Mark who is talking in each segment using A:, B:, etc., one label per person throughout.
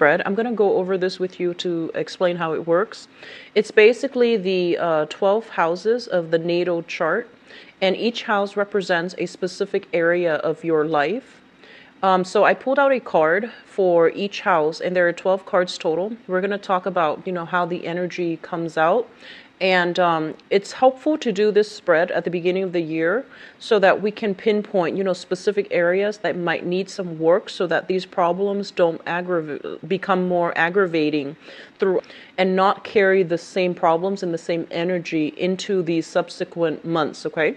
A: spread. I'm going to go over this with you to explain how it works. It's basically the 12 houses of the natal chart, and each house represents a specific area of your life. So I pulled out a card for each house, and there are 12 cards total. We're going to talk about, how the energy comes out. And it's helpful to do this spread at the beginning of the year so that we can pinpoint, specific areas that might need some work so that these problems don't become more aggravating through and not carry the same problems and the same energy into these subsequent months, okay?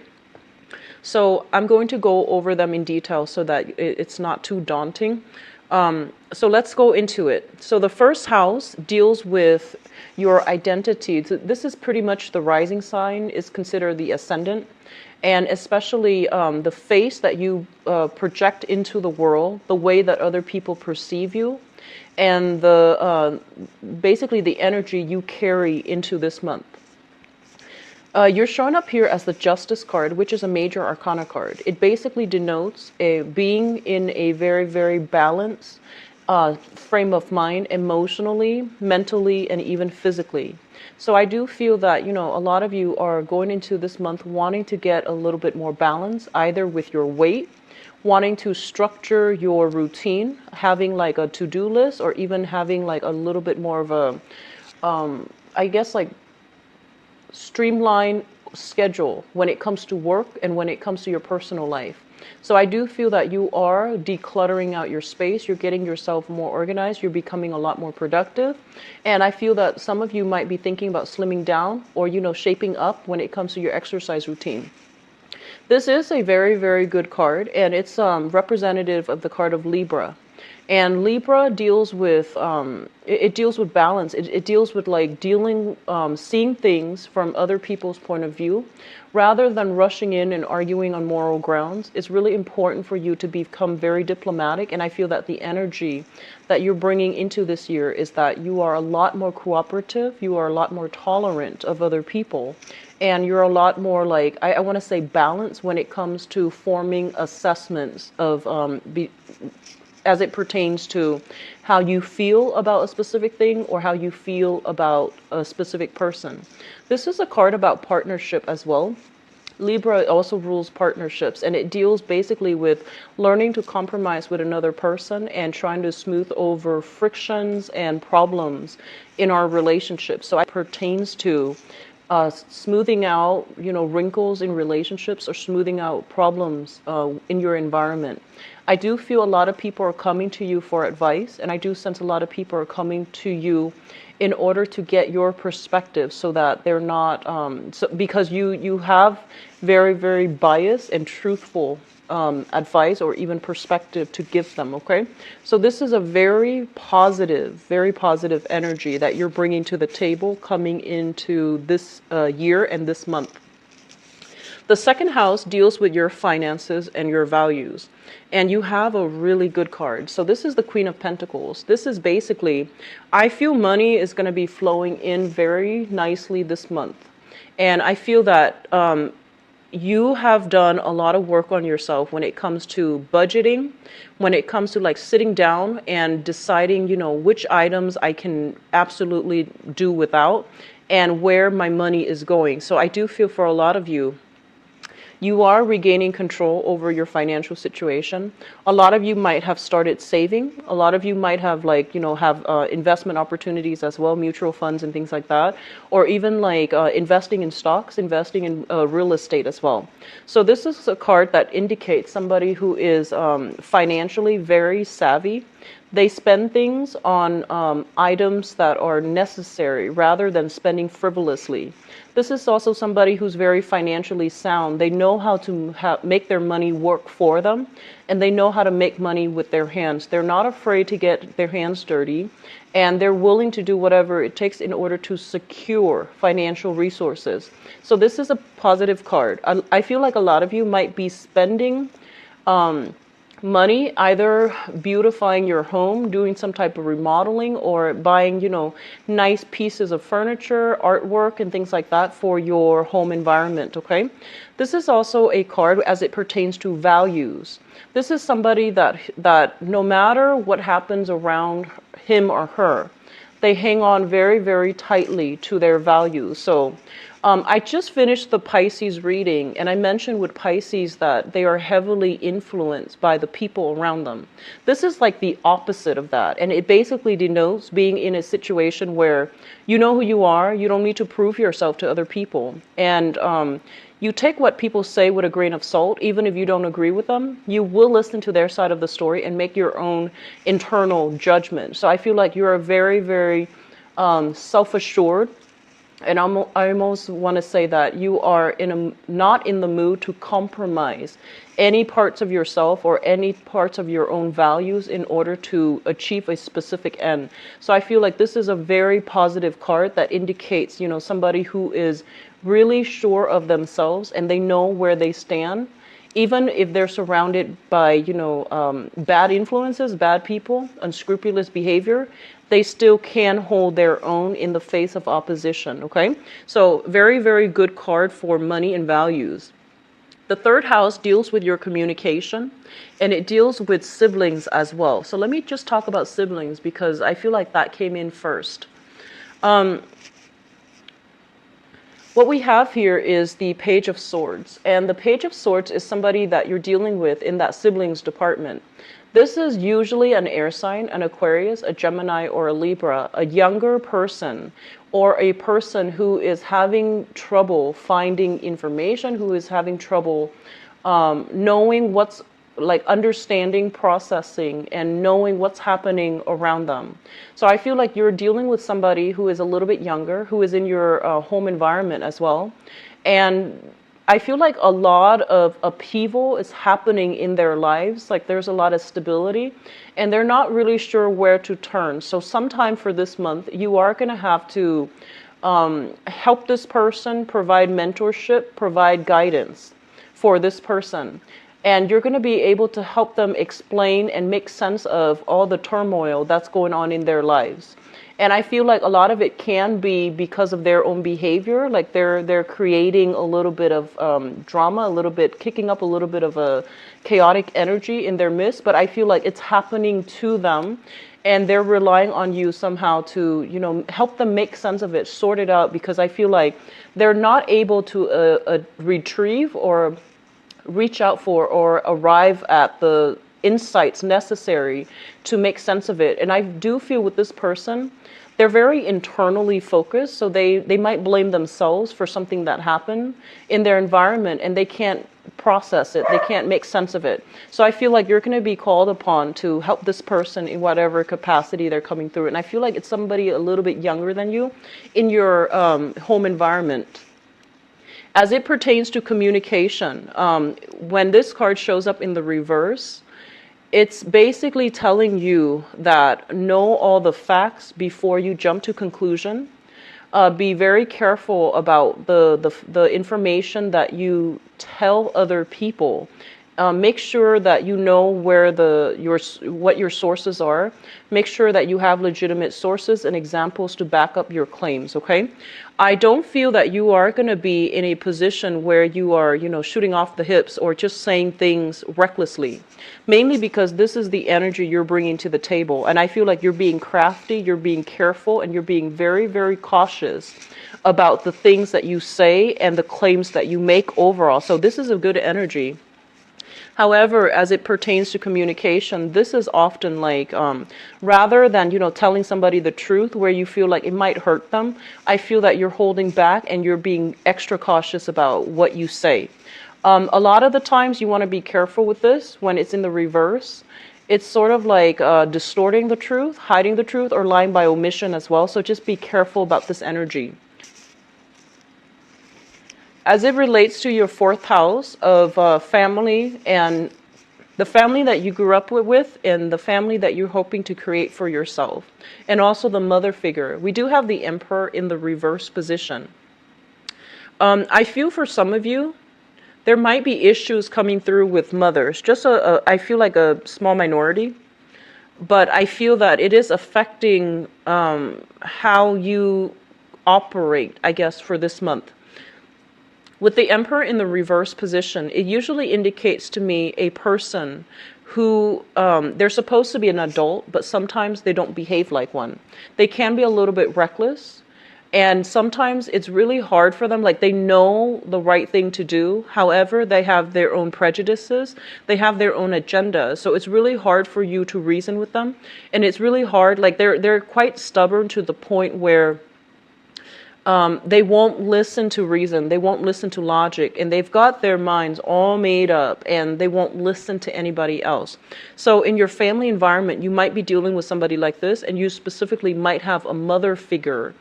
A: So I'm going to go over them in detail so that it's not too daunting. So let's go into it. So the first house deals with your identity. So this is pretty much the rising sign, is considered the ascendant, and especially the face that you project into the world, the way that other people perceive you, and the basically the energy you carry into this month. You're showing up here as the Justice card, which is a major arcana card. It basically denotes being in a very, very balanced frame of mind, emotionally, mentally, and even physically. So I do feel that, a lot of you are going into this month wanting to get a little bit more balance, either with your weight, wanting to structure your routine, having like a to-do list, or even having like a little bit more of a, streamline schedule when it comes to work and when it comes to your personal life. So I do feel that you are decluttering out your space. You're getting yourself more organized. You're becoming a lot more productive. And I feel that some of you might be thinking about slimming down or, shaping up when it comes to your exercise routine. This is a very, very good card, and it's representative of the card of Libra. And Libra deals with it deals with balance. It deals with like seeing things from other people's point of view, rather than rushing in and arguing on moral grounds. It's really important for you to become very diplomatic. And I feel that the energy that you're bringing into this year is that you are a lot more cooperative. You are a lot more tolerant of other people. And you're a lot more like, I want to say balanced when it comes to forming assessments of as it pertains to how you feel about a specific thing or how you feel about a specific person. This is a card about partnership as well. Libra also rules partnerships, and it deals basically with learning to compromise with another person and trying to smooth over frictions and problems in our relationship. So it pertains to smoothing out, wrinkles in relationships or smoothing out problems in your environment. I do feel a lot of people are coming to you for advice, and I do sense a lot of people are coming to you in order to get your perspective so that they're not, because you have very, very biased and truthful advice or even perspective to give them, okay? So this is a very positive energy that you're bringing to the table coming into this year and this month. The second house deals with your finances and your values. And you have a really good card. So this is the Queen of Pentacles. This is basically, I feel money is going to be flowing in very nicely this month. And I feel that you have done a lot of work on yourself when it comes to budgeting, when it comes to like sitting down and deciding, which items I can absolutely do without and where my money is going. So I do feel for a lot of you, you are regaining control over your financial situation. A lot of you might have started saving. A lot of you might have investment opportunities as well, mutual funds and things like that, or even like investing in stocks, investing in real estate as well. So this is a card that indicates somebody who is financially very savvy. They spend things on items that are necessary rather than spending frivolously. This is also somebody who's very financially sound. They know how to make their money work for them, and they know how to make money with their hands. They're not afraid to get their hands dirty, and they're willing to do whatever it takes in order to secure financial resources. So this is a positive card. I feel like a lot of you might be spending money, either beautifying your home, doing some type of remodeling, or buying, nice pieces of furniture, artwork, and things like that for your home environment, okay? This is also a card as it pertains to values. This is somebody that no matter what happens around him or her, they hang on very, very tightly to their values. So I just finished the Pisces reading, and I mentioned with Pisces that they are heavily influenced by the people around them. This is like the opposite of that, and it basically denotes being in a situation where you know who you are, you don't need to prove yourself to other people, and you take what people say with a grain of salt, even if you don't agree with them. You will listen to their side of the story and make your own internal judgment. So I feel like you're a very, very self-assured, and I almost want to say that you are not in the mood to compromise any parts of yourself or any parts of your own values in order to achieve a specific end. So I feel like this is a very positive card that indicates, somebody who is really sure of themselves and they know where they stand. Even if they're surrounded by, bad influences, bad people, unscrupulous behavior, they still can hold their own in the face of opposition, okay? So very, very good card for money and values. The third house deals with your communication, and it deals with siblings as well. So let me just talk about siblings because I feel like that came in first. What we have here is the Page of Swords, and the Page of Swords is somebody that you're dealing with in that siblings department. This is usually an air sign, an Aquarius, a Gemini, or a Libra, a younger person, or a person who is having trouble finding information, who is having trouble knowing what's understanding, processing, and knowing what's happening around them. So I feel like you're dealing with somebody who is a little bit younger, who is in your home environment as well. And I feel like a lot of upheaval is happening in their lives. Like there's a lot of stability and they're not really sure where to turn. So sometime for this month, you are going to have to help this person, provide mentorship, provide guidance for this person. And you're going to be able to help them explain and make sense of all the turmoil that's going on in their lives. And I feel like a lot of it can be because of their own behavior. Like they're creating a little bit of drama, a little bit, kicking up a little bit of a chaotic energy in their midst. But I feel like it's happening to them. And they're relying on you somehow to, help them make sense of it, sort it out. Because I feel like they're not able to retrieve or reach out for or arrive at the insights necessary to make sense of it. And I do feel with this person, they're very internally focused, so they might blame themselves for something that happened in their environment and they can't process it, they can't make sense of it. So I feel like you're going to be called upon to help this person in whatever capacity they're coming through. And I feel like it's somebody a little bit younger than you in your home environment. As it pertains to communication, when this card shows up in the reverse, it's basically telling you that know all the facts before you jump to conclusion. Be very careful about the information that you tell other people. Make sure that you know where what your sources are. Make sure that you have legitimate sources and examples to back up your claims, okay? I don't feel that you are going to be in a position where you are, shooting off the hips or just saying things recklessly. Mainly because this is the energy you're bringing to the table. And I feel like you're being crafty, you're being careful, and you're being very, very cautious about the things that you say and the claims that you make overall. So this is a good energy. However, as it pertains to communication, this is often like, rather than, telling somebody the truth where you feel like it might hurt them, I feel that you're holding back and you're being extra cautious about what you say. A lot of the times you want to be careful with this when it's in the reverse. It's sort of like distorting the truth, hiding the truth, or lying by omission as well. So just be careful about this energy. As it relates to your fourth house of family and the family that you grew up with and the family that you're hoping to create for yourself, and also the mother figure, we do have the Emperor in the reverse position. I feel for some of you, there might be issues coming through with mothers. Just I feel like a small minority, but I feel that it is affecting how you operate, I guess, for this month. With the Emperor in the reverse position, it usually indicates to me a person who they're supposed to be an adult, but sometimes they don't behave like one. They can be a little bit reckless, and sometimes it's really hard for them. Like, they know the right thing to do. However, they have their own prejudices. They have their own agenda. So it's really hard for you to reason with them. And it's really hard. Like, they're quite stubborn to the point where they won't listen to reason. They won't listen to logic, and they've got their minds all made up, and they won't listen to anybody else. So in your family environment, you might be dealing with somebody like this, and you specifically might have a mother figure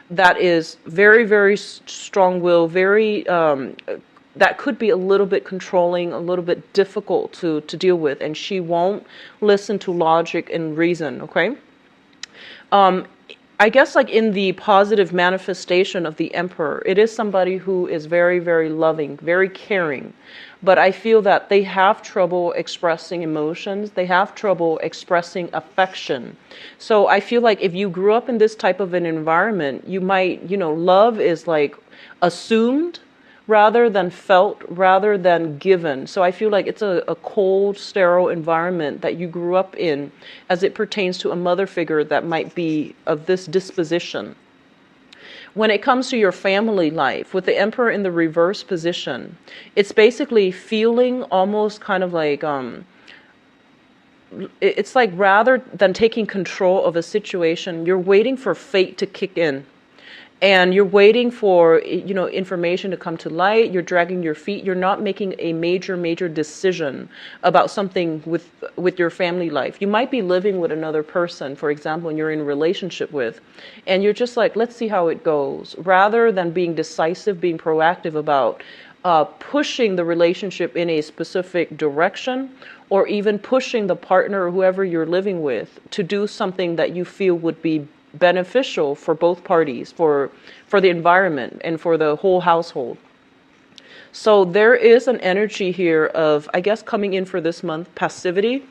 A: that is very, very strong-willed, very that could be a little bit controlling, a little bit difficult to deal with, and she won't listen to logic and reason. Okay. I guess, like, in the positive manifestation of the Emperor, it is somebody who is very, very loving, very caring. But I feel that they have trouble expressing emotions. They have trouble expressing affection. So I feel like if you grew up in this type of an environment, you might, love is like assumed rather than felt, rather than given. So I feel like it's a cold, sterile environment that you grew up in as it pertains to a mother figure that might be of this disposition. When it comes to your family life, with the Emperor in the reverse position, it's basically feeling almost kind of like, it's like rather than taking control of a situation, you're waiting for fate to kick in. And you're waiting for, information to come to light. You're dragging your feet. You're not making a major decision about something with your family life. You might be living with another person, for example, and you're in a relationship with, and you're just like, let's see how it goes, rather than being decisive, being proactive about pushing the relationship in a specific direction, or even pushing the partner or whoever you're living with to do something that you feel would be beneficial for both parties, for the environment and for the whole household. So there is an energy here of, I guess, coming in for this month, passivity.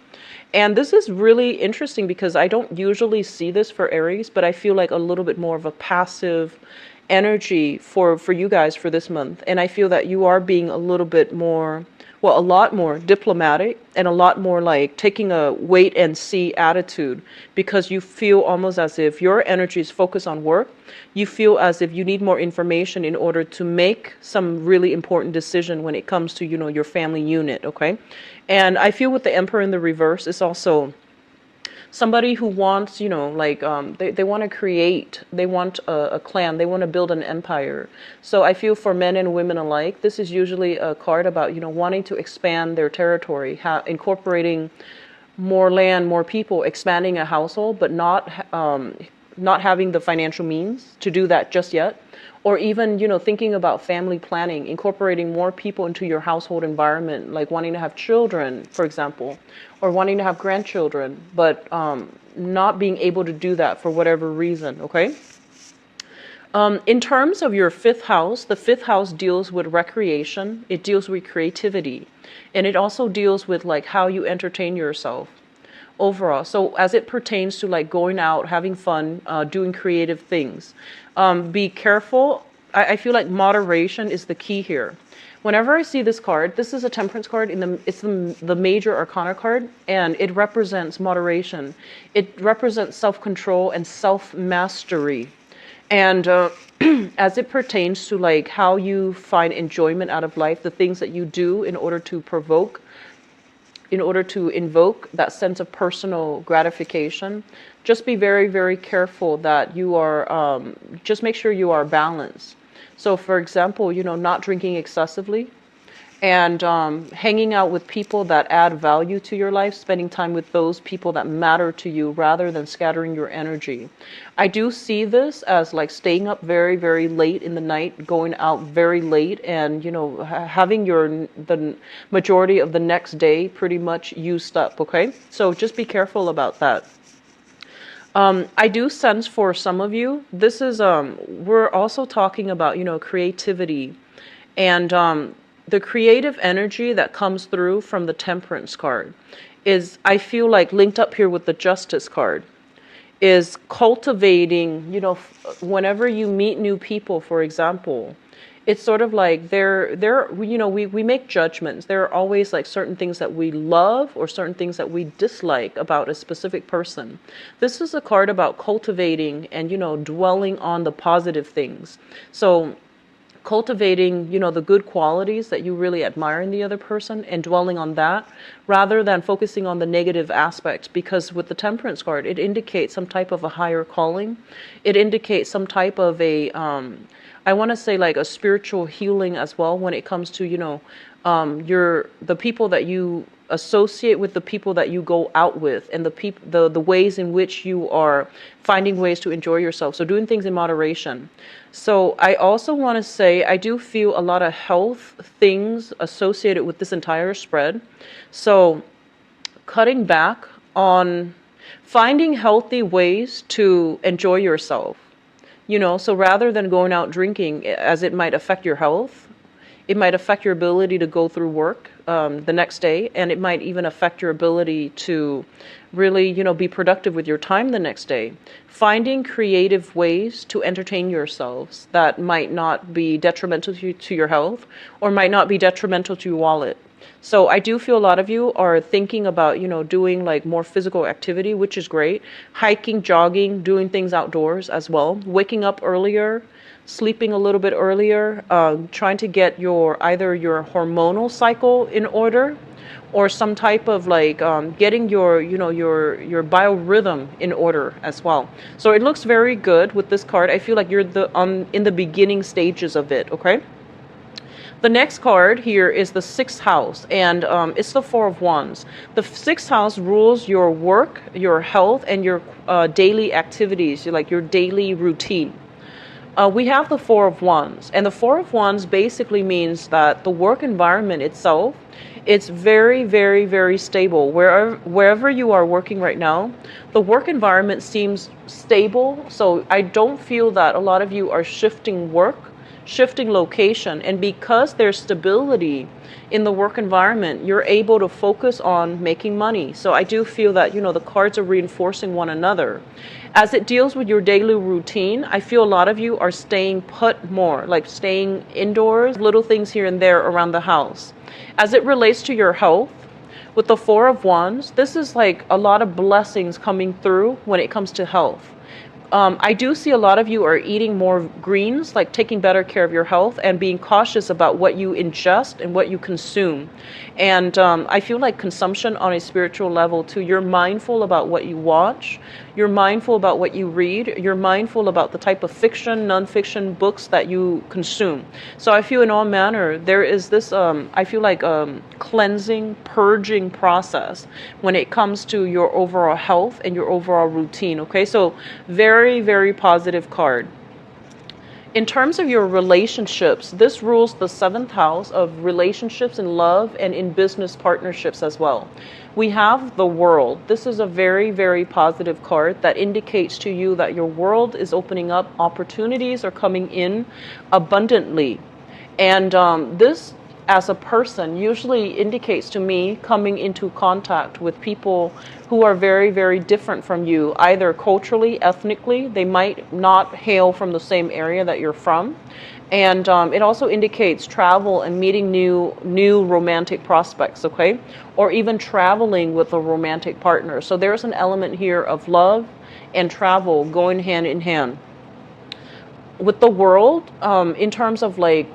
A: And this is really interesting because I don't usually see this for Aries, but I feel like a little bit more of a passive energy for you guys for this month. And I feel that you are being a little bit more, a lot more diplomatic, and a lot more like taking a wait and see attitude, because you feel almost as if your energy is focused on work. You feel as if you need more information in order to make some really important decision when it comes to, your family unit. Okay. And I feel with the Emperor in the reverse, it's also somebody who wants, they want to create, they want a clan, they want to build an empire. So I feel for men and women alike, this is usually a card about, wanting to expand their territory, incorporating more land, more people, expanding a household, but not having the financial means to do that just yet. Or even, thinking about family planning, incorporating more people into your household environment, like wanting to have children, for example, or wanting to have grandchildren, but not being able to do that for whatever reason, okay? In terms of your fifth house, the fifth house deals with recreation. It deals with creativity. And it also deals with like how you entertain yourself overall. So as it pertains to like going out, having fun, doing creative things, be careful. I feel like moderation is the key here. Whenever I see this card, this is a temperance card. It's the major arcana card, and it represents moderation. It represents self-control and self-mastery. And as it pertains to like how you find enjoyment out of life, the things that you do in order to invoke that sense of personal gratification, just be very, very careful that you are, just make sure you are balanced. So for example, not drinking excessively, and hanging out with people that add value to your life, spending time with those people that matter to you rather than scattering your energy. I do see this as like staying up very, very late in the night, going out very late, and having the majority of the next day pretty much used up. Okay, so just be careful about that. I do sense for some of you, this is we're also talking about creativity, and the creative energy that comes through from the Temperance card is, I feel like, linked up here with the Justice card, is cultivating, whenever you meet new people, for example, it's sort of like we make judgments. There are always like certain things that we love or certain things that we dislike about a specific person. This is a card about cultivating and, dwelling on the positive things. So cultivating, the good qualities that you really admire in the other person and dwelling on that rather than focusing on the negative aspects. Because with the Temperance card, it indicates some type of a higher calling. It indicates some type of I want to say like a spiritual healing as well when it comes to, the people that you associate with, the people that you go out with, and the ways in which you are finding ways to enjoy yourself. So doing things in moderation. So I also want to say I do feel a lot of health things associated with this entire spread. So cutting back on finding healthy ways to enjoy yourself. So rather than going out drinking, as it might affect your health, it might affect your ability to go through work the next day, and it might even affect your ability to really, be productive with your time the next day. Finding creative ways to entertain yourselves that might not be detrimental to your health or might not be detrimental to your wallet. So I do feel a lot of you are thinking about, doing like more physical activity, which is great. Hiking, jogging, doing things outdoors as well. Waking up earlier, sleeping a little bit earlier, trying to get either your hormonal cycle in order or some type of like getting your biorhythm in order as well. So it looks very good with this card. I feel like you're in the beginning stages of it, okay? The next card here is the 6th house, and it's the 4 of Wands. The 6th house rules your work, your health, and your daily activities, like your daily routine. We have the 4 of Wands, and the 4 of Wands basically means that the work environment itself, it's very, very, very stable. Wherever you are working right now, the work environment seems stable. So I don't feel that a lot of you are shifting location, and because there's stability in the work environment, you're able to focus on making money. So I do feel that, the cards are reinforcing one another. As it deals with your daily routine, I feel a lot of you are staying put more, like staying indoors, little things here and there around the house. As it relates to your health, with the 4 of Wands, this is like a lot of blessings coming through when it comes to health. I do see a lot of you are eating more greens, like taking better care of your health and being cautious about what you ingest and what you consume. And I feel like consumption on a spiritual level too. You're mindful about what you watch. You're mindful about what you read. You're mindful about the type of fiction, nonfiction books that you consume. So I feel in all manner, there is this, I feel like cleansing, purging process when it comes to your overall health and your overall routine. Okay, so very, very positive card. In terms of your relationships, this rules the 7th house of relationships in love and in business partnerships as well. We have the World. This is a very, very positive card that indicates to you that your world is opening up. Opportunities are coming in abundantly. And this, as a person, usually indicates to me coming into contact with people who are very, very different from you, either culturally, ethnically. They might not hail from the same area that you're from. And it also indicates travel and meeting new romantic prospects, okay? Or even traveling with a romantic partner. So there's an element here of love and travel going hand in hand. With the World, in terms of like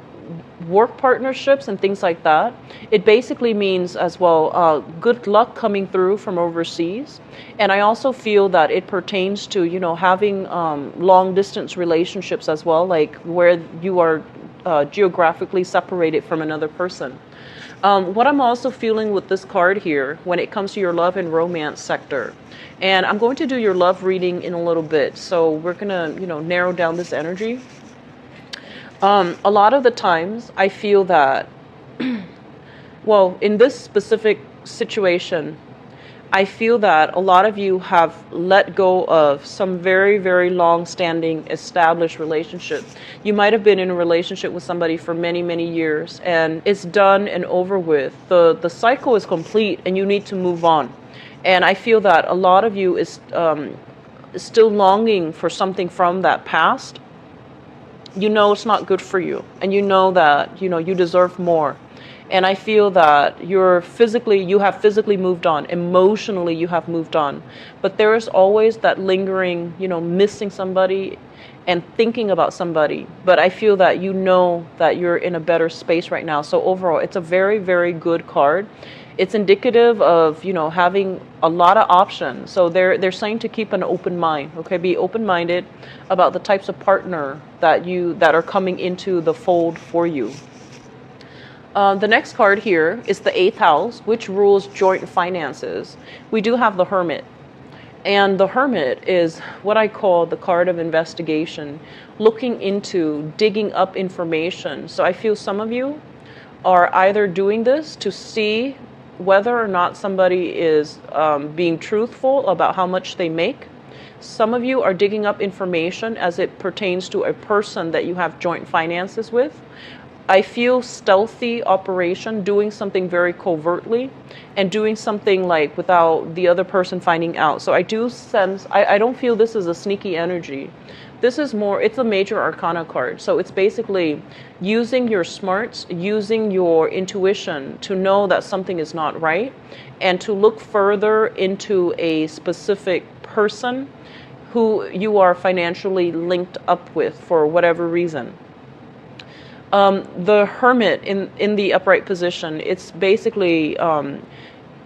A: work partnerships and things like that, it basically means as well good luck coming through from overseas. And I also feel that it pertains to having long distance relationships as well, like where you are geographically separated from another person. What I'm also feeling with this card here when it comes to your love and romance sector, and I'm going to do your love reading in a little bit, so we're gonna narrow down this energy. A lot of the times I feel that, well, in this specific situation, I feel that a lot of you have let go of some very, very long-standing established relationships. You might have been in a relationship with somebody for many, many years, and it's done and over with. The cycle is complete, and you need to move on. And I feel that a lot of you is still longing for something from that past. You know it's not good for you, and you know that you deserve more. And I feel that you have physically moved on, emotionally you have moved on, but there is always that lingering, missing somebody and thinking about somebody. But I feel that you know that you're in a better space right now. So overall, it's a very, very good card. It's indicative of, having a lot of options. So they're saying to keep an open mind, okay? Be open-minded about the types of partner that are coming into the fold for you. The next card here is the 8th house, which rules joint finances. We do have the Hermit. And the Hermit is what I call the card of investigation, looking into, digging up information. So I feel some of you are either doing this to see whether or not somebody is being truthful about how much they make. Some of you are digging up information as it pertains to a person that you have joint finances with. I feel stealthy operation, doing something very covertly and doing something like without the other person finding out. So I do sense, I don't feel this is a sneaky energy. This is more, it's a major arcana card. So it's basically using your smarts, using your intuition to know that something is not right and to look further into a specific person who you are financially linked up with for whatever reason. The Hermit in the upright position, it's basically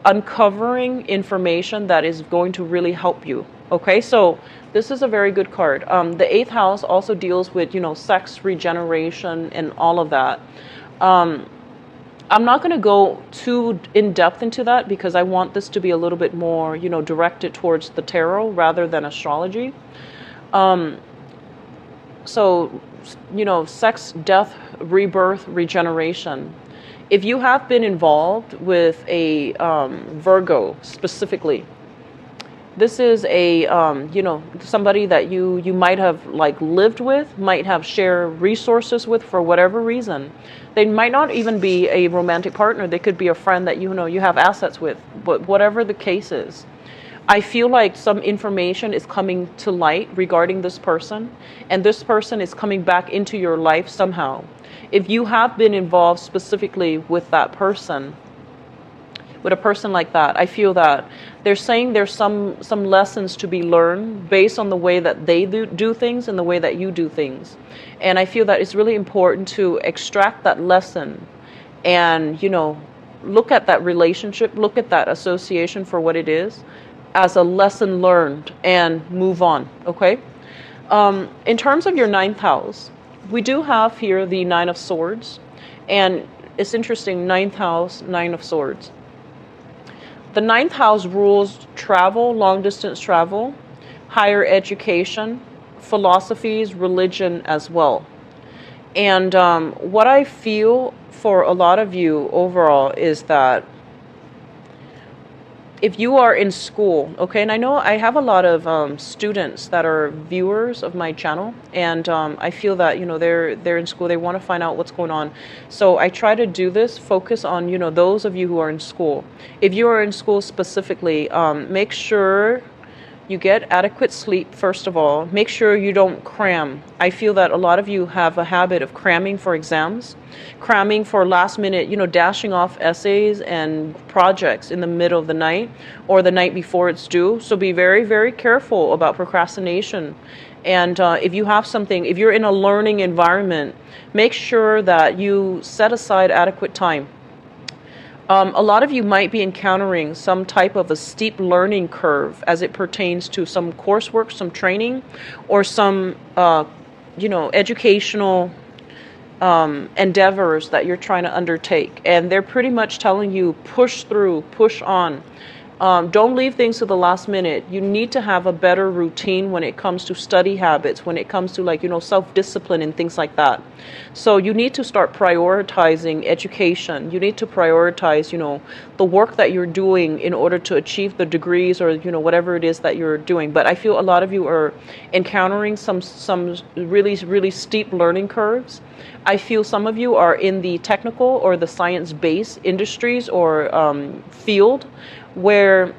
A: uncovering information that is going to really help you. Okay, so this is a very good card. The 8th house also deals with, sex, regeneration, and all of that. I'm not going to go too in depth into that because I want this to be a little bit more, directed towards the tarot rather than astrology. So, sex, death, rebirth, regeneration. If you have been involved with a Virgo specifically, this is a, somebody that you might have lived with, might have shared resources with for whatever reason. They might not even be a romantic partner. They could be a friend that you have assets with, but whatever the case is. I feel like some information is coming to light regarding this person, and this person is coming back into your life somehow. If you have been involved specifically with that person, with a person like that, I feel that they're saying there's some lessons to be learned based on the way that they do things and the way that you do things. And I feel that it's really important to extract that lesson and, look at that relationship, look at that association for what it is, as a lesson learned and move on, okay? In terms of your 9th house, we do have here the 9 of Swords, and it's interesting, 9th house, 9 of Swords. The 9th house rules travel, long distance travel, higher education, philosophies, religion as well. And what I feel for a lot of you overall is that if you are in school, okay, and I know I have a lot of students that are viewers of my channel, and I feel that, they're in school, they want to find out what's going on. So I try to do this, focus on, those of you who are in school. If you are in school specifically, make sure you get adequate sleep, first of all. Make sure you don't cram. I feel that a lot of you have a habit of cramming for exams, cramming for last minute, dashing off essays and projects in the middle of the night or the night before it's due. So be very, very careful about procrastination. And if you have something, if you're in a learning environment, make sure that you set aside adequate time. A lot of you might be encountering some type of a steep learning curve as it pertains to some coursework, some training, or some, educational endeavors that you're trying to undertake. And they're pretty much telling you, push through, push on. Don't leave things to the last minute. You need to have a better routine when it comes to study habits, when it comes to like, self-discipline and things like that. So you need to start prioritizing education. You need to prioritize, the work that you're doing in order to achieve the degrees or, whatever it is that you're doing. But I feel a lot of you are encountering some really, really steep learning curves. I feel some of you are in the technical or the science-based industries or field where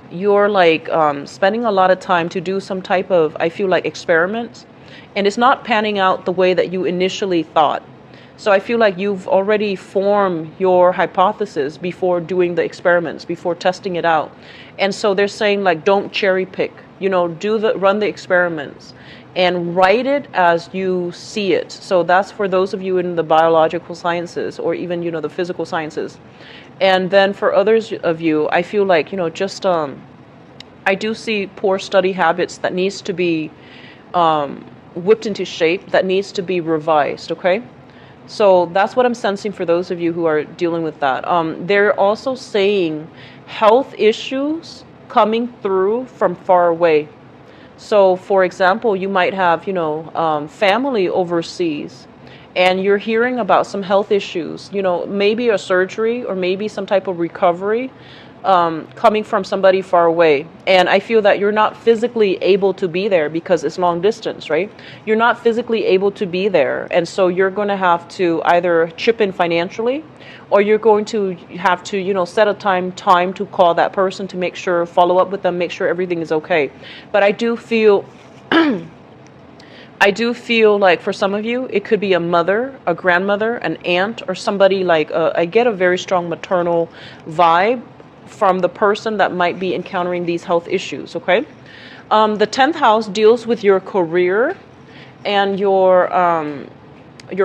A: you're like spending a lot of time to do some type of, I feel like, experiments, and it's not panning out the way that you initially thought. So I feel like you've already formed your hypothesis before doing the experiments, before testing it out. And so they're saying like, don't cherry pick, run the experiments and write it as you see it. So that's for those of you in the biological sciences or even, the physical sciences. And then for others of you, I feel like, I do see poor study habits that needs to be whipped into shape, that needs to be revised, okay? So that's what I'm sensing for those of you who are dealing with that. They're also saying health issues coming through from far away. So, for example, you might have, family overseas, and you're hearing about some health issues, maybe a surgery or maybe some type of recovery coming from somebody far away. And I feel that you're not physically able to be there because it's long distance, right? You're not physically able to be there. And so you're going to have to either chip in financially, or you're going to have to, set a time to call that person to make sure, follow up with them, make sure everything is okay. But I do feel like for some of you, it could be a mother, a grandmother, an aunt, or somebody like, I get a very strong maternal vibe from the person that might be encountering these health issues, okay? The 10th house deals with your career and your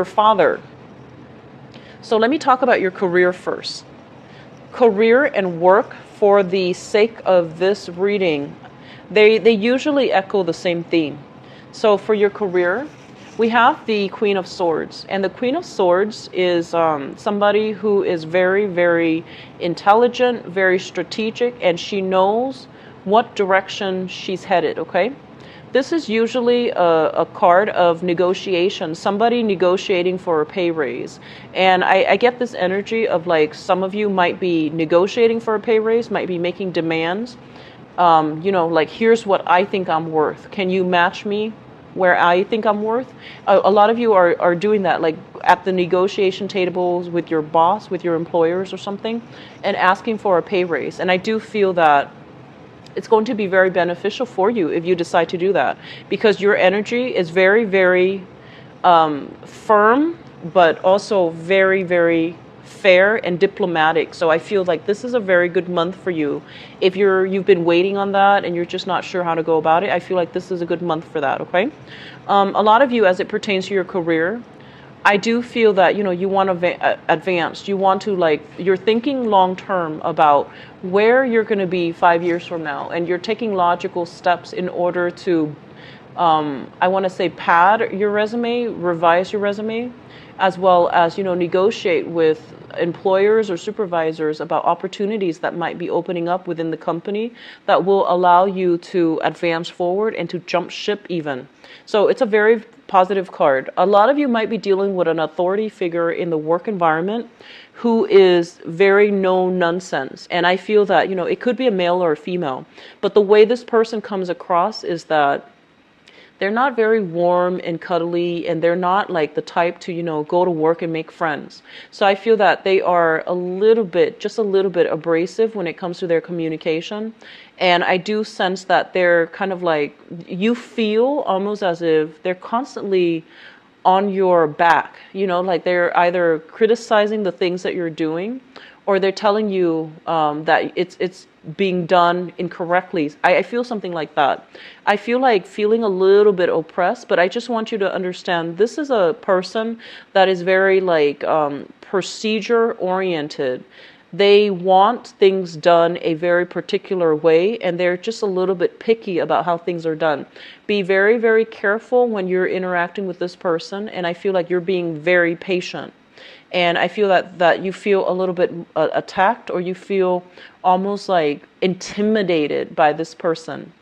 A: father. So let me talk about your career first. Career and work, for the sake of this reading, they usually echo the same theme. So for your career, we have the Queen of Swords. And the Queen of Swords is somebody who is very, very intelligent, very strategic, and she knows what direction she's headed, okay? This is usually a card of negotiation, somebody negotiating for a pay raise. And I get this energy of like some of you might be negotiating for a pay raise, might be making demands. Like, here's what I think I'm worth. Can you match me where I think I'm worth? A lot of you are doing that, like at the negotiation tables with your boss, with your employers or something, and asking for a pay raise. And I do feel that it's going to be very beneficial for you if you decide to do that, because your energy is very, very firm, but also very, very fair and diplomatic. So I feel like this is a very good month for you. If you've been waiting on that and you're just not sure how to go about it, I feel like this is a good month for that, okay? A lot of you, as it pertains to your career, I do feel that, you want to advance. You want to, you're thinking long term about where you're going to be 5 years from now. And you're taking logical steps in order to, I want to say, pad your resume, revise your resume, as well as, negotiate with employers or supervisors about opportunities that might be opening up within the company that will allow you to advance forward and to jump ship even. So it's a very positive card. A lot of you might be dealing with an authority figure in the work environment who is very no nonsense. And I feel that, it could be a male or a female, but the way this person comes across is that they're not very warm and cuddly, and they're not like the type to, go to work and make friends. So I feel that they are just a little bit abrasive when it comes to their communication. And I do sense that they're kind of like, you feel almost as if they're constantly on your back, like they're either criticizing the things that you're doing, or they're telling you that it's being done incorrectly. I feel something like that. I feel like feeling a little bit oppressed, but I just want you to understand this is a person that is very procedure oriented. They want things done a very particular way, and they're just a little bit picky about how things are done. Be very, very careful when you're interacting with this person, and I feel like you're being very patient. And I feel that you feel a little bit attacked, or you feel almost like intimidated by this person.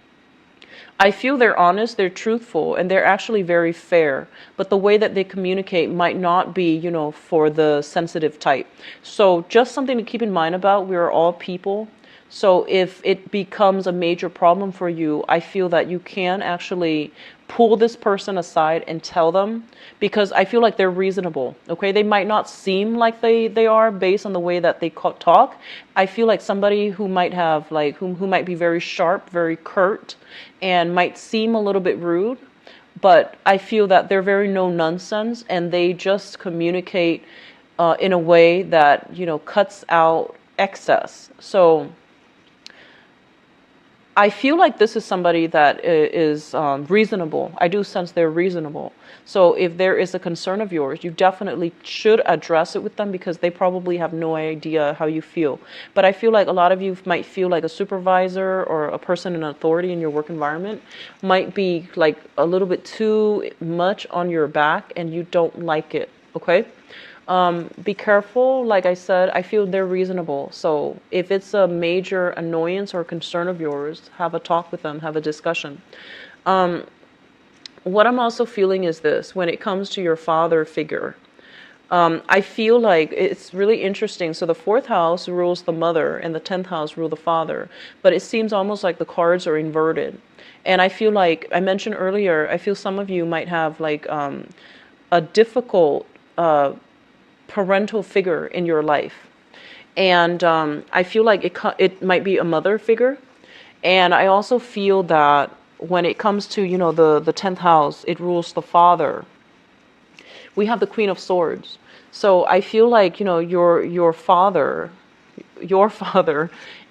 A: I feel they're honest, they're truthful, and they're actually very fair. But the way that they communicate might not be, for the sensitive type. So just something to keep in mind about, we're all people. So if it becomes a major problem for you, I feel that you can actually pull this person aside and tell them, because I feel like they're reasonable. Okay, they might not seem like they are based on the way that they talk. I feel like somebody who might have like who might be very sharp, very curt, and might seem a little bit rude, but I feel that they're very no nonsense, and they just communicate in a way that cuts out excess. So I feel like this is somebody that is reasonable. I do sense they're reasonable. So if there is a concern of yours, you definitely should address it with them, because they probably have no idea how you feel. But I feel like a lot of you might feel like a supervisor or a person in authority in your work environment might be like a little bit too much on your back, and you don't like it. Okay? Be careful. Like I said, I feel they're reasonable. So if it's a major annoyance or concern of yours, have a talk with them, have a discussion. What I'm also feeling is this: when it comes to your father figure, I feel like it's really interesting. So the 4th house rules the mother, and the 10th house rules the father. But it seems almost like the cards are inverted. And I feel like I mentioned earlier, I feel some of you might have like a difficult parental figure in your life, and I feel like it might be a mother figure. And I also feel that when it comes to the 10th house, it rules the father. We have the Queen of Swords, so I feel like your father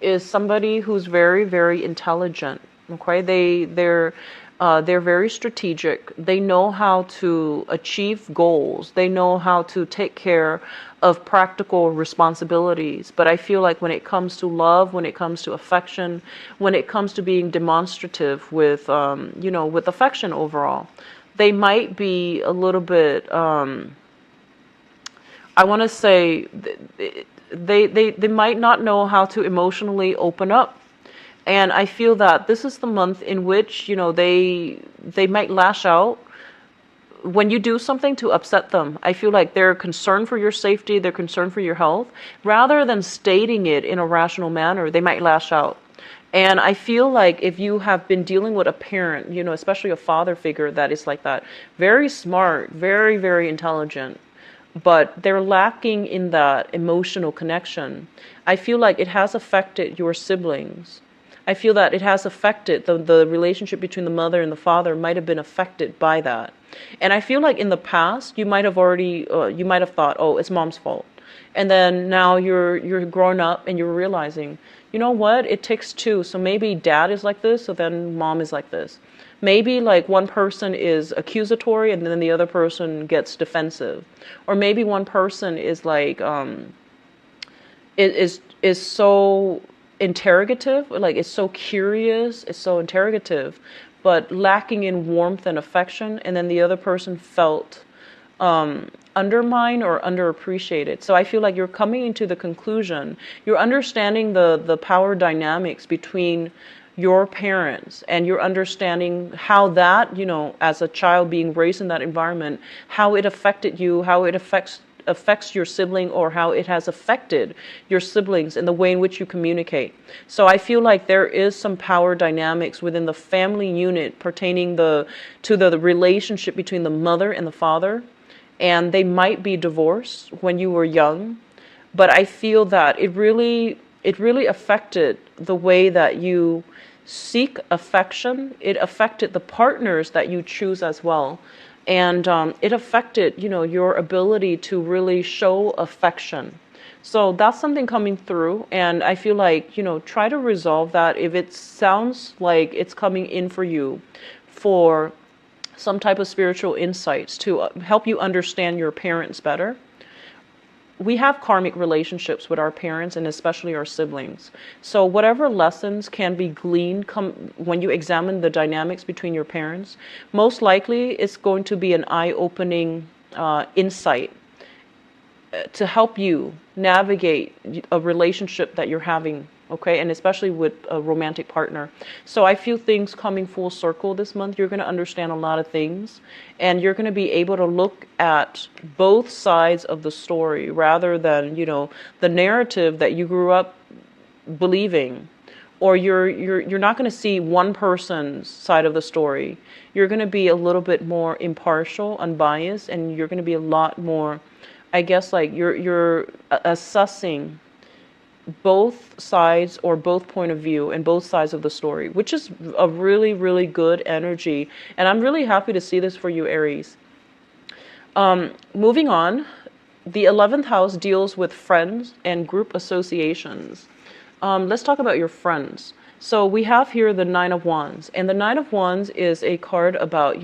A: is somebody who's very, very intelligent. Okay, they're very strategic. They know how to achieve goals. They know how to take care of practical responsibilities. But I feel like when it comes to love, when it comes to affection, when it comes to being demonstrative with, with affection overall, they might be a little bit, I want to say, they might not know how to emotionally open up. And I feel that this is the month in which, they might lash out when you do something to upset them. I feel like they're concerned for your safety, they're concerned for your health. Rather than stating it in a rational manner, they might lash out. And I feel like if you have been dealing with a parent, especially a father figure that is like that, very smart, very, very intelligent, but they're lacking in that emotional connection, I feel like it has affected your siblings. I feel that it has affected the relationship between the mother and the father might have been affected by that. And I feel like in the past, you might have thought, oh, it's mom's fault. And then now you're growing up and you're realizing, you know what, it takes two. So maybe dad is like this, so then mom is like this. Maybe like one person is accusatory and then the other person gets defensive. Or maybe one person is like, is so interrogative, like it's so curious, it's so interrogative, but lacking in warmth and affection, and then the other person felt undermined or underappreciated. So I feel like you're coming into the conclusion, you're understanding the power dynamics between your parents, and you're understanding how that, as a child being raised in that environment, how it affected you, how it affects your sibling, or how it has affected your siblings in the way in which you communicate. So I feel like there is some power dynamics within the family unit pertaining to the relationship between the mother and the father, and they might be divorced when you were young, but I feel that it really affected the way that you seek affection. It affected the partners that you choose as well. And it affected, your ability to really show affection. So that's something coming through. And I feel like, try to resolve that. If it sounds like it's coming in for you for some type of spiritual insights to help you understand your parents better. We have karmic relationships with our parents and especially our siblings. So whatever lessons can be gleaned when you examine the dynamics between your parents, most likely it's going to be an eye-opening insight to help you navigate a relationship that you're having, okay? And especially with a romantic partner. So I feel things coming full circle this month. You're going to understand a lot of things, and you're going to be able to look at both sides of the story rather than, the narrative that you grew up believing. Or you're not going to see one person's side of the story. You're going to be a little bit more impartial, unbiased, and you're going to be a lot more, I guess, like you're assessing both sides or both point of view and both sides of the story, which is a really, really good energy. And I'm really happy to see this for you, Aries. Moving on, the 11th house deals with friends and group associations. Let's talk about your friends. So we have here the Nine of Wands, and the Nine of Wands is a card about,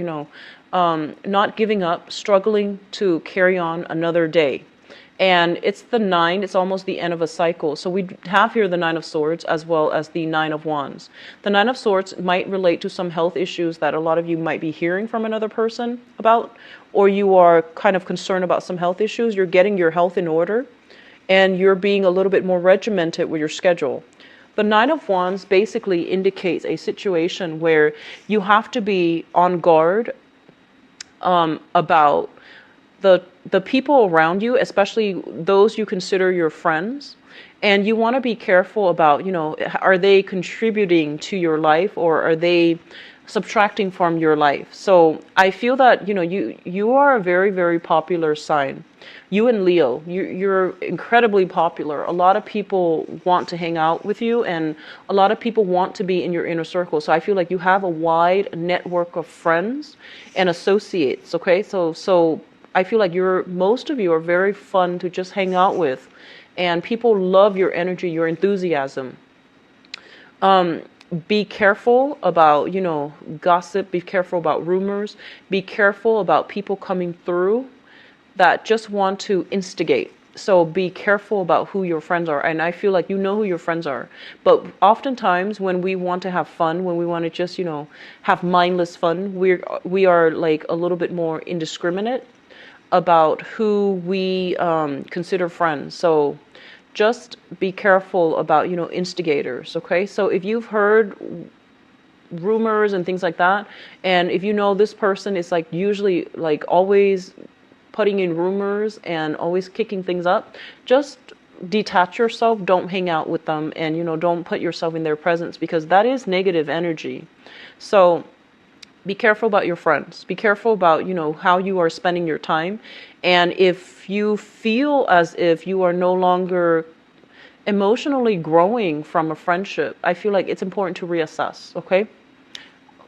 A: not giving up, struggling to carry on another day. And it's the 9, it's almost the end of a cycle. So we have here the 9 of Swords as well as the 9 of Wands. The 9 of Swords might relate to some health issues that a lot of you might be hearing from another person about, or you are kind of concerned about some health issues. You're getting your health in order, and you're being a little bit more regimented with your schedule. The Nine of Wands basically indicates a situation where you have to be on guard about the people around you, especially those you consider your friends. And you want to be careful about, are they contributing to your life, or are they subtracting from your life? So I feel that, you are a very, very popular sign. You and Leo, you're incredibly popular. A lot of people want to hang out with you, and a lot of people want to be in your inner circle. So I feel like you have a wide network of friends and associates, okay? So I feel like most of you are very fun to just hang out with, and people love your energy, your enthusiasm. Be careful about, gossip. Be careful about rumors. Be careful about people coming through that just want to instigate. So be careful about who your friends are. And I feel like you know who your friends are. But oftentimes when we want to have fun, when we want to just, have mindless fun, we are like a little bit more indiscriminate about who we consider friends. So just be careful about, instigators, okay? So if you've heard rumors and things like that, and if this person is like usually like always putting in rumors and always kicking things up, just detach yourself. Don't hang out with them, and, don't put yourself in their presence, because that is negative energy. So be careful about your friends. Be careful about, how you are spending your time. And if you feel as if you are no longer emotionally growing from a friendship, I feel like it's important to reassess, okay?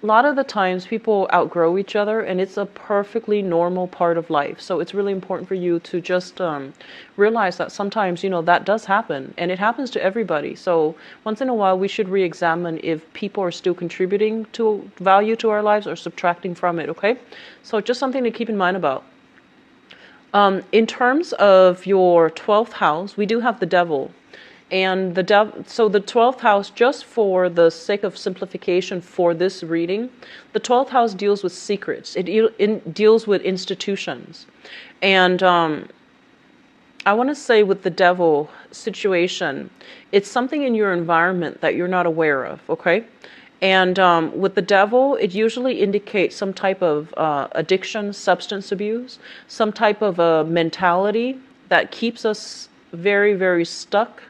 A: A lot of the times people outgrow each other, and it's a perfectly normal part of life. So it's really important for you to just realize that sometimes, that does happen, and it happens to everybody. So once in a while, we should re-examine if people are still contributing to value to our lives or subtracting from it, okay? So just something to keep in mind about. In terms of your 12th house, we do have the Devil. And so the 12th house, just for the sake of simplification for this reading, the 12th house deals with secrets. It deals with institutions. And I want to say with the Devil situation, it's something in your environment that you're not aware of, okay? And with the Devil, it usually indicates some type of addiction, substance abuse, some type of a mentality that keeps us very, very stuck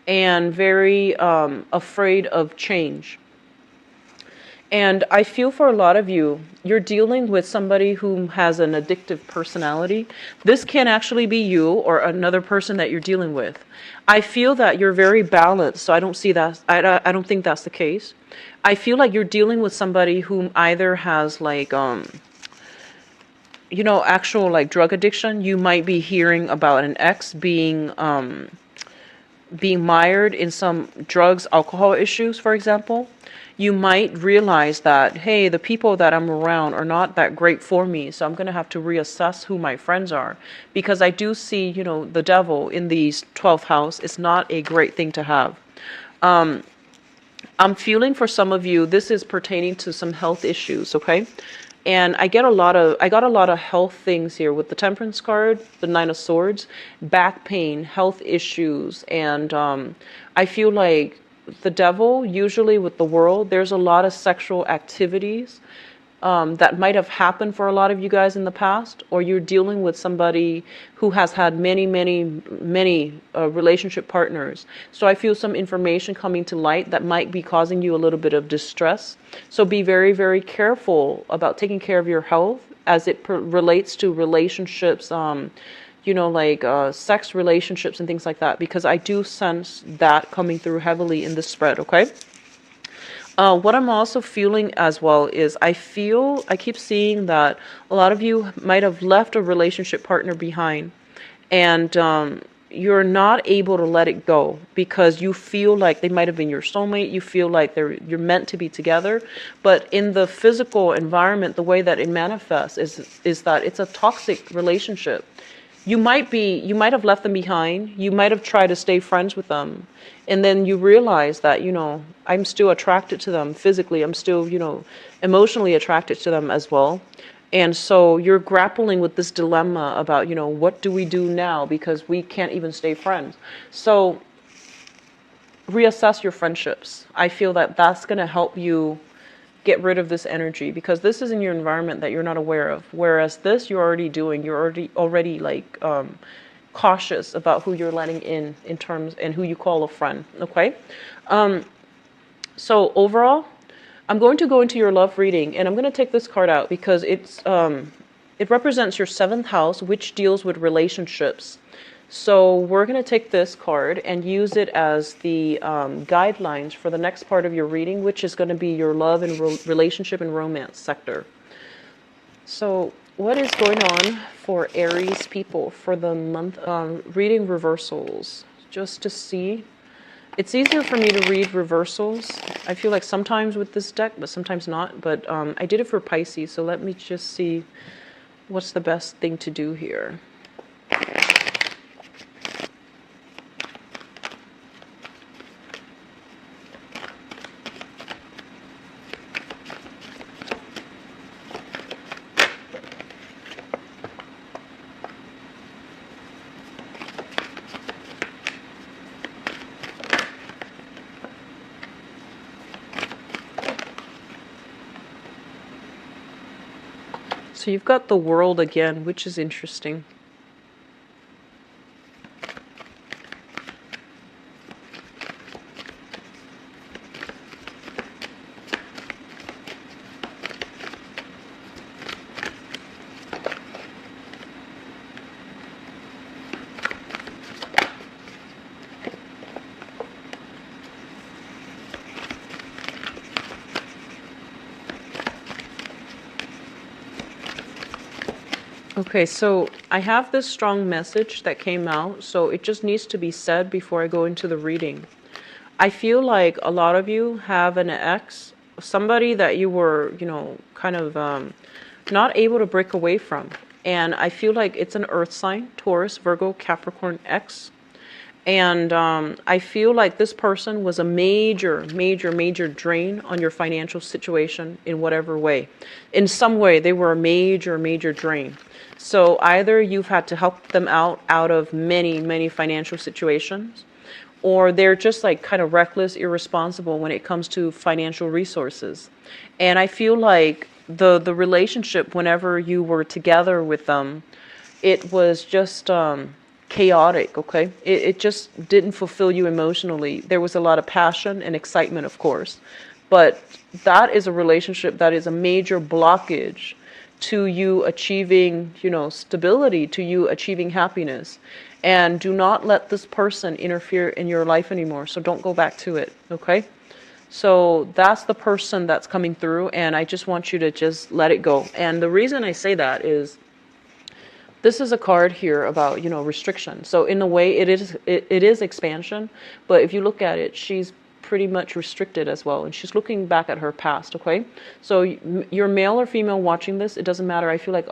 A: and very afraid of change. And I feel for a lot of you, you're dealing with somebody who has an addictive personality. This can actually be you or another person that you're dealing with. I feel that you're very balanced, so I don't see that. I don't think that's the case. I feel like you're dealing with somebody who either has like actual like drug addiction. You might be hearing about an ex being mired in some drugs, alcohol issues, for example. You might realize that, hey, the people that I'm around are not that great for me, so I'm going to have to reassess who my friends are. Because I do see, the Devil in the 12th house is not a great thing to have. I'm feeling for some of you, this is pertaining to some health issues, okay? And I got a lot of health things here with the Temperance card, the Nine of Swords, back pain, health issues, and I feel like the devil, usually with the world, there's a lot of sexual activities that might have happened for a lot of you guys in the past, or you're dealing with somebody who has had many relationship partners. So I feel some information coming to light that might be causing you a little bit of distress. So be very, very careful about taking care of your health as it relates to relationships, like sex relationships and things like that, because I do sense that coming through heavily in this spread, okay? What I'm also feeling as well is I keep seeing that a lot of you might have left a relationship partner behind, and you're not able to let it go because you feel like they might have been your soulmate. You feel like you're meant to be together, but in the physical environment, the way that it manifests is that it's a toxic relationship. You might have left them behind. You might have tried to stay friends with them. And then you realize that, I'm still attracted to them physically. I'm still, emotionally attracted to them as well. And so you're grappling with this dilemma about, what do we do now? Because we can't even stay friends. So reassess your friendships. I feel that that's going to help you get rid of this energy, because this is in your environment that you're not aware of. Whereas this you're already doing. You're already like cautious about who you're letting in terms, and who you call a friend. Okay. So overall, I'm going to go into your love reading, and I'm going to take this card out because it represents your seventh house, which deals with relationships. So we're going to take this card and use it as the guidelines for the next part of your reading, which is going to be your love and relationship and romance sector. So what is going on for Aries people for the month? Reading reversals, just to see. It's easier for me to read reversals. I feel like sometimes with this deck, but sometimes not. But I did it for Pisces, so let me just see what's the best thing to do here. So you've got the World again, which is interesting. Okay, so I have this strong message that came out, so it just needs to be said before I go into the reading. I feel like a lot of you have an ex, somebody that you were, kind of not able to break away from. And I feel like it's an earth sign, Taurus, Virgo, Capricorn, X. And I feel like this person was a major drain on your financial situation in whatever way. In some way, they were a major drain. So either you've had to help them out of many financial situations, or they're just like kind of reckless, irresponsible when it comes to financial resources. And I feel like the relationship, whenever you were together with them, it was just chaotic, okay? It just didn't fulfill you emotionally. There was a lot of passion and excitement, of course, but that is a relationship that is a major blockage to you achieving, stability, to you achieving happiness. And do not let this person interfere in your life anymore. So don't go back to it, okay? So that's the person that's coming through, and I just want you to just let it go. And the reason I say that is, this is a card here about, restriction. So in a way, it is expansion, but if you look at it, she's pretty much restricted as well, and she's looking back at her past, okay? So you're male or female watching this, it doesn't matter. I feel like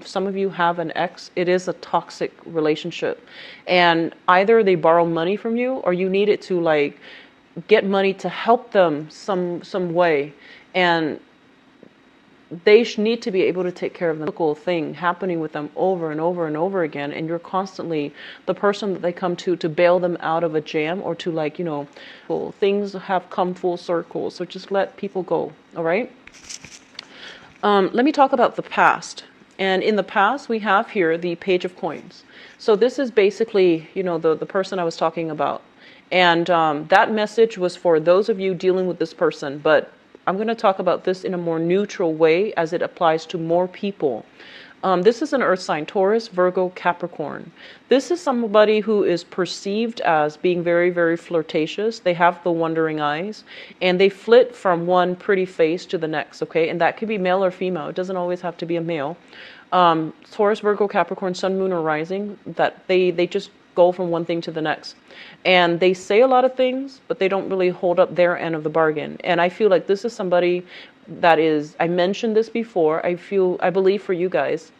A: some of you have an ex. It is a toxic relationship, and either they borrow money from you, or you need it to like get money to help them some way, and they need to be able to take care of the typical thing happening with them over and over and over again, and you're constantly the person that they come to bail them out of a jam, or to, like, well, things have come full circle, so just let people go. All right. Let me talk about the past. And in the past, we have here the Page of Coins. So this is basically, the person I was talking about. And that message was for those of you dealing with this person. But I'm going to talk about this in a more neutral way as it applies to more people. This is an earth sign: Taurus, Virgo, Capricorn. This is somebody who is perceived as being very, very flirtatious. They have the wandering eyes, and they flit from one pretty face to the next, okay? And that could be male or female. It doesn't always have to be a male. Taurus, Virgo, Capricorn, Sun, Moon, or Rising, that they just go from one thing to the next. And they say a lot of things, but they don't really hold up their end of the bargain. And I feel like this is somebody that is, I mentioned this before, I believe for you guys,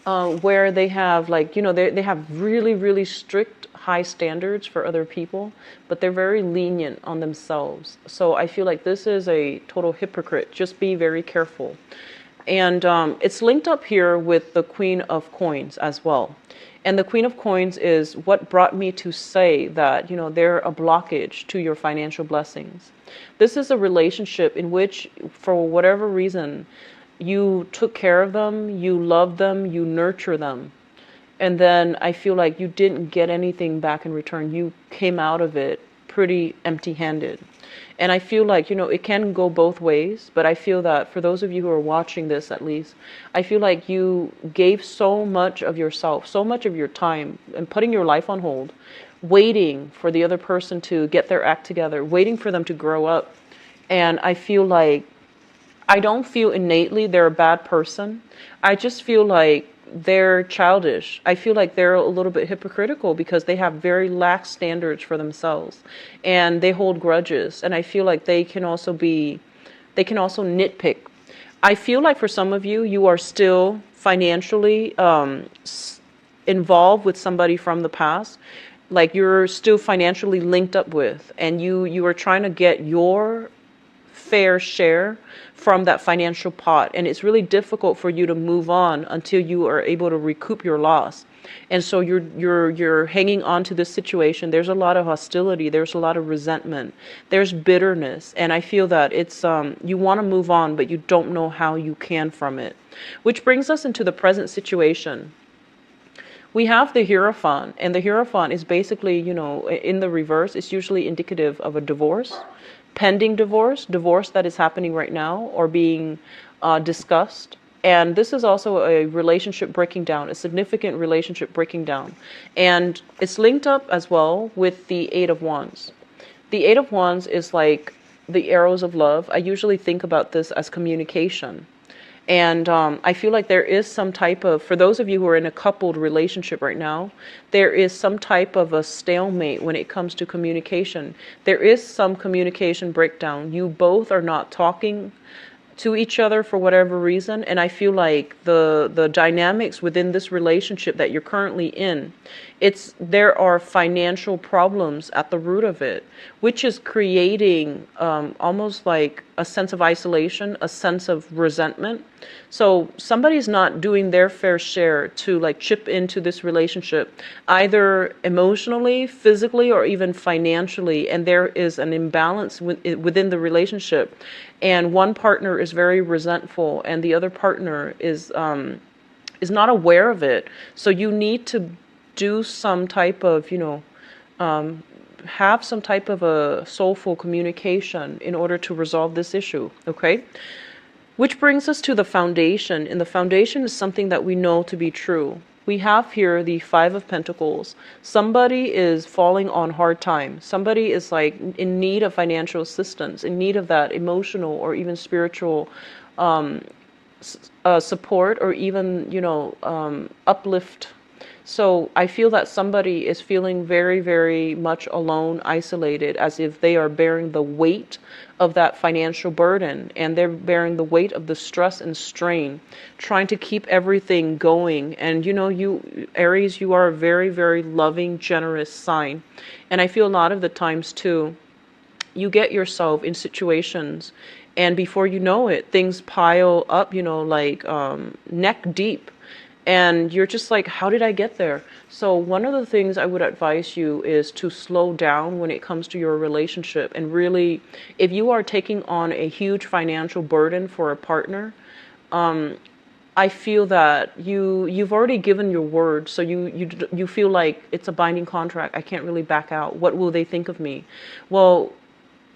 A: where they have, like, they have really, really strict high standards for other people, but they're very lenient on themselves. So I feel like this is a total hypocrite. Just be very careful. And it's linked up here with the Queen of Coins as well. And the Queen of Coins is what brought me to say that, they're a blockage to your financial blessings. This is a relationship in which, for whatever reason, you took care of them, you loved them, you nurture them. And then I feel like you didn't get anything back in return. You came out of it pretty empty-handed. And I feel like, it can go both ways, but I feel that for those of you who are watching this, at least, I feel like you gave so much of yourself, so much of your time, and putting your life on hold, waiting for the other person to get their act together, waiting for them to grow up. And I feel like, I don't feel innately they're a bad person. I just feel like they're childish. I feel like they're a little bit hypocritical because they have very lax standards for themselves, and they hold grudges. And I feel like they can also nitpick. I feel like for some of you, you are still financially involved with somebody from the past, like you're still financially linked up with, and you are trying to get your fair share from that financial pot, and it's really difficult for you to move on until you are able to recoup your loss. And so you're hanging on to this situation. There's a lot of hostility, there's a lot of resentment, there's bitterness, and I feel that it's you want to move on, but you don't know how you can from it. Which brings us into the present situation. We have the Hierophant, and the Hierophant is basically, in the reverse, it's usually indicative of a divorce, pending divorce that is happening right now, or being discussed. And this is also a relationship breaking down, a significant relationship breaking down. And it's linked up as well with the Eight of Wands. The Eight of Wands is like the arrows of love. I usually think about this as communication. And I feel like there is some type of, for those of you who are in a coupled relationship right now, there is some type of a stalemate when it comes to communication. There is some communication breakdown. You both are not talking to each other for whatever reason. And I feel like the dynamics within this relationship that you're currently in, there are financial problems at the root of it, which is creating almost like a sense of isolation, a sense of resentment. So somebody's not doing their fair share to like chip into this relationship, either emotionally, physically, or even financially. And there is an imbalance within the relationship. And one partner is very resentful, and the other partner is not aware of it. So you need to do some type of, have some type of a soulful communication in order to resolve this issue, okay? Which brings us to the foundation, and the foundation is something that we know to be true. We have here the Five of Pentacles. Somebody is falling on hard times. Somebody is like in need of financial assistance, in need of that emotional or even spiritual support, or even, uplift. So I feel that somebody is feeling very, very much alone, isolated, as if they are bearing the weight of that financial burden, and they're bearing the weight of the stress and strain, trying to keep everything going. And you, Aries, you are a very, very loving, generous sign. And I feel a lot of the times too, you get yourself in situations And before you know it, things pile up, like neck deep. And you're just like, how did I get there? So one of the things I would advise you is to slow down when it comes to your relationship. And really, if you are taking on a huge financial burden for a partner, I feel that you've already given your word, so you feel like it's a binding contract. I can't really back out. What will they think of me? Well,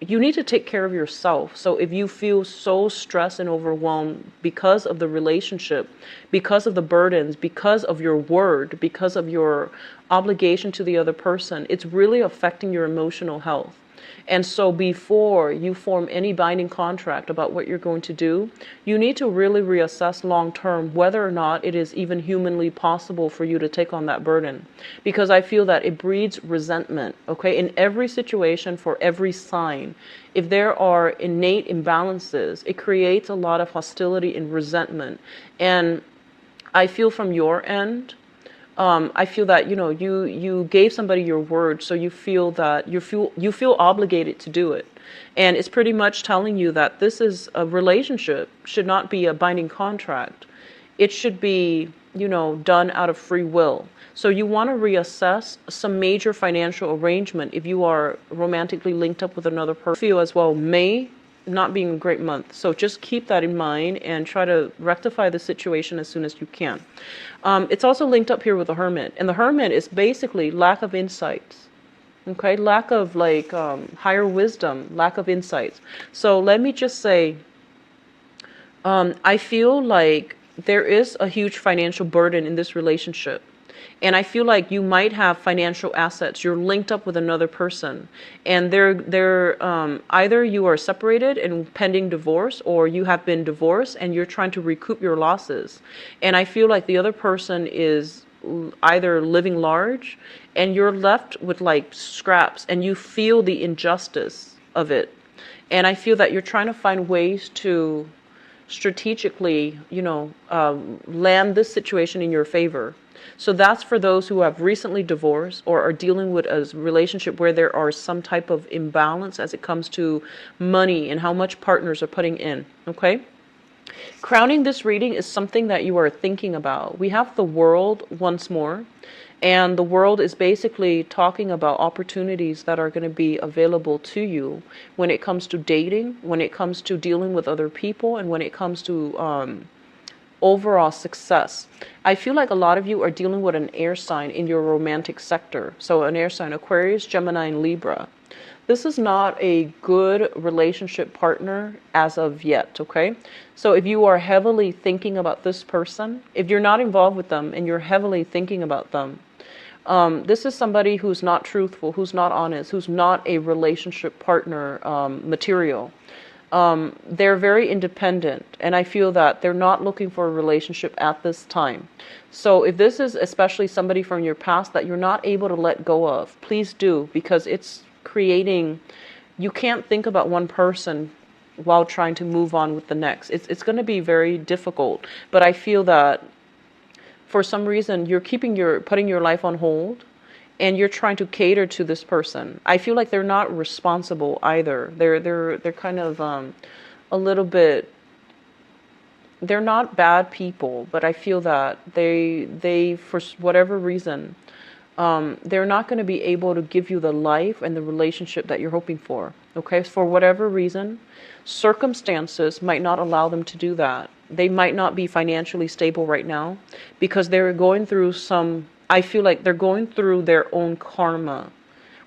A: you need to take care of yourself. So if you feel so stressed and overwhelmed because of the relationship, because of the burdens, because of your word, because of your obligation to the other person, it's really affecting your emotional health. And so before you form any binding contract about what you're going to do, you need to really reassess long term whether or not it is even humanly possible for you to take on that burden. Because I feel that it breeds resentment, okay? In every situation, for every sign, if there are innate imbalances, it creates a lot of hostility and resentment. And I feel from your end, I feel that you gave somebody your word, so you feel that you feel obligated to do it, and it's pretty much telling you that this is a relationship should not be a binding contract. It should be done out of free will. So you want to reassess some major financial arrangement if you are romantically linked up with another person. Feel as well May not being a great month. So just keep that in mind and try to rectify the situation as soon as you can. It's also linked up here with the Hermit. And the Hermit is basically lack of insights. Okay, lack of higher wisdom, lack of insights. So let me just say, I feel like there is a huge financial burden in this relationship. And I feel like you might have financial assets. You're linked up with another person, and they're either you are separated and pending divorce, or you have been divorced and you're trying to recoup your losses. And I feel like the other person is either living large, and you're left with like scraps, and you feel the injustice of it. And I feel that you're trying to find ways to strategically, land this situation in your favor. So that's for those who have recently divorced or are dealing with a relationship where there are some type of imbalance as it comes to money and how much partners are putting in. Okay? Crowning this reading is something that you are thinking about. We have the World once more, and the World is basically talking about opportunities that are going to be available to you when it comes to dating, when it comes to dealing with other people, and when it comes to overall success. I feel like a lot of you are dealing with an air sign in your romantic sector. So an air sign, Aquarius, Gemini, and Libra. This is not a good relationship partner as of yet, okay? So if you are heavily thinking about this person, if you're not involved with them and you're heavily thinking about them, this is somebody who's not truthful, who's not honest, who's not a relationship partner material. They're very independent, and I feel that they're not looking for a relationship at this time. So if this is especially somebody from your past that you're not able to let go of, please do, because it's creating, you can't think about one person while trying to move on with the next. It's going to be very difficult, but I feel that for some reason you're putting your life on hold, and you're trying to cater to this person. I feel like they're not responsible either. They're kind of a little bit. They're not bad people, but I feel that they for whatever reason, they're not going to be able to give you the life and the relationship that you're hoping for. Okay, for whatever reason, circumstances might not allow them to do that. They might not be financially stable right now because they're going through I feel like they're going through their own karma.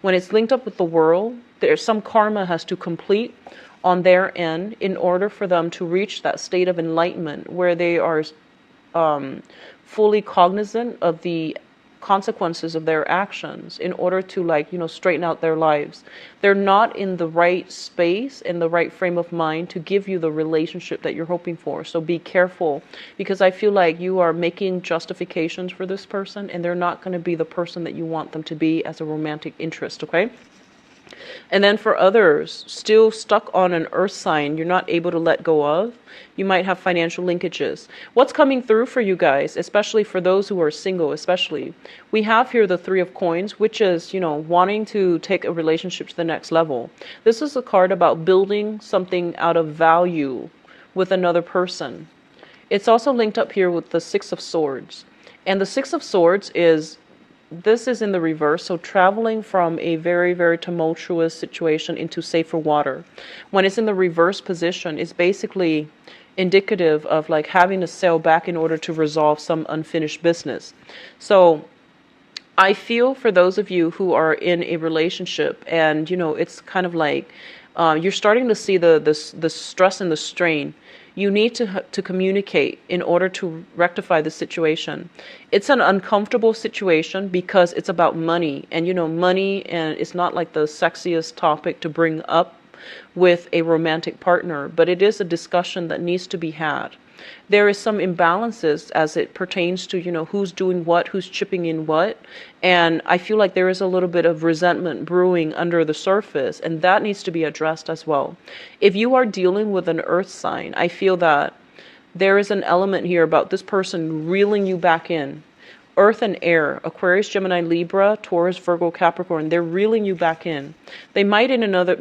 A: When it's linked up with the World, there's some karma has to complete on their end in order for them to reach that state of enlightenment where they are fully cognizant of the consequences of their actions in order to straighten out their lives. They're not in the right space, in the right frame of mind to give you the relationship that you're hoping for. So be careful, because I feel like you are making justifications for this person and they're not going to be the person that you want them to be as a romantic interest, okay? And then for others, still stuck on an earth sign you're not able to let go of, you might have financial linkages. What's coming through for you guys, especially for those who are single, especially, we have here the Three of Coins, which is, wanting to take a relationship to the next level. This is a card about building something out of value with another person. It's also linked up here with the Six of Swords. And the Six of Swords this is in the reverse, so traveling from a very, very tumultuous situation into safer water. When it's in the reverse position, it's basically indicative of like having to sail back in order to resolve some unfinished business. So I feel for those of you who are in a relationship and, it's kind of like you're starting to see the stress and the strain. You need to communicate in order to rectify the situation. It's an uncomfortable situation because it's about money. And, money, and it's not like the sexiest topic to bring up with a romantic partner, but it is a discussion that needs to be had. There is some imbalances as it pertains to, who's doing what, who's chipping in what. And I feel like there is a little bit of resentment brewing under the surface, and that needs to be addressed as well. If you are dealing with an earth sign, I feel that there is an element here about this person reeling you back in. Earth and air, Aquarius, Gemini, Libra, Taurus, Virgo, Capricorn, they're reeling you back in. They might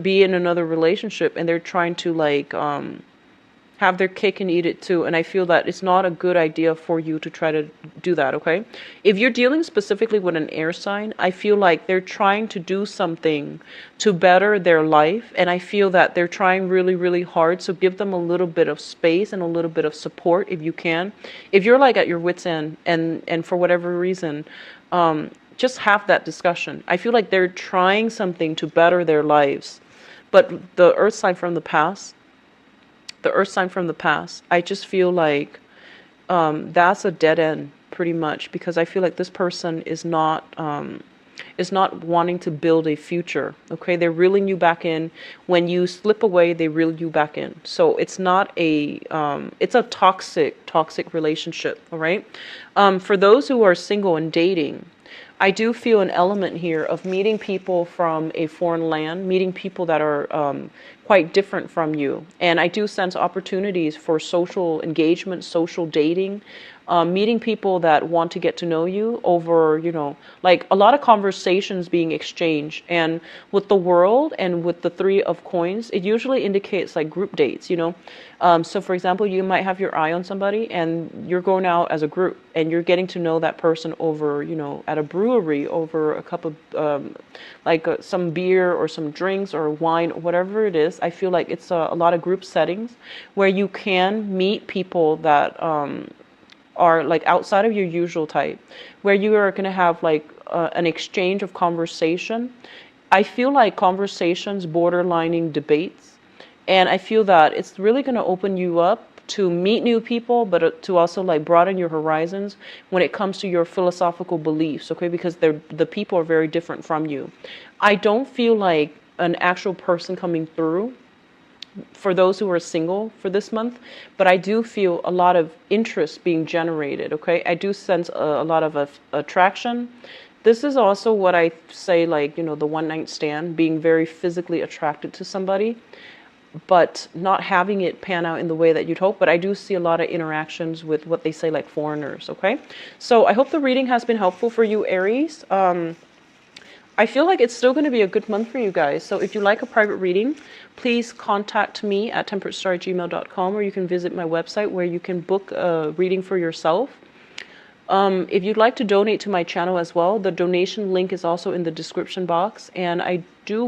A: be in another relationship and they're trying to have their cake and eat it too. And I feel that it's not a good idea for you to try to do that, okay? If you're dealing specifically with an air sign, I feel like they're trying to do something to better their life. And I feel that they're trying really, really hard. So give them a little bit of space and a little bit of support if you can. If you're like at your wit's end and for whatever reason, just have that discussion. I feel like they're trying something to better their lives. But the earth sign from the past, I just feel like that's a dead end pretty much, because I feel like this person is not wanting to build a future. Okay, they're reeling you back in. When you slip away, they reel you back in. So it's not it's a toxic relationship. All right. For those who are single and dating, I do feel an element here of meeting people from a foreign land, meeting people that are quite different from you. And I do sense opportunities for social engagement, social dating, meeting people that want to get to know you over, like a lot of conversations being exchanged. And with the world and with the Three of Coins, it usually indicates like group dates, So for example, you might have your eye on somebody and you're going out as a group and you're getting to know that person over, at a brewery, over a cup of some beer or some drinks or wine, whatever it is. I feel like it's a lot of group settings where you can meet people that are like outside of your usual type, where you are going to have like an exchange of conversation. I feel like conversations borderlining debates, and I feel that it's really going to open you up to meet new people, but to also like broaden your horizons when it comes to your philosophical beliefs, okay? Because the people are very different from you. I don't feel like an actual person coming through for those who are single for this month, but I do feel a lot of interest being generated, okay? I do sense a lot of attraction. This is also what I say, like, the one night stand, being very physically attracted to somebody, but not having it pan out in the way that you'd hope. But I do see a lot of interactions with what they say, like foreigners, okay? So I hope the reading has been helpful for you, Aries. I feel like it's still going to be a good month for you guys. So if you like a private reading, please contact me at temperatestar@gmail.com, or you can visit my website where you can book a reading for yourself. If you'd like to donate to my channel as well, the donation link is also in the description box. And I do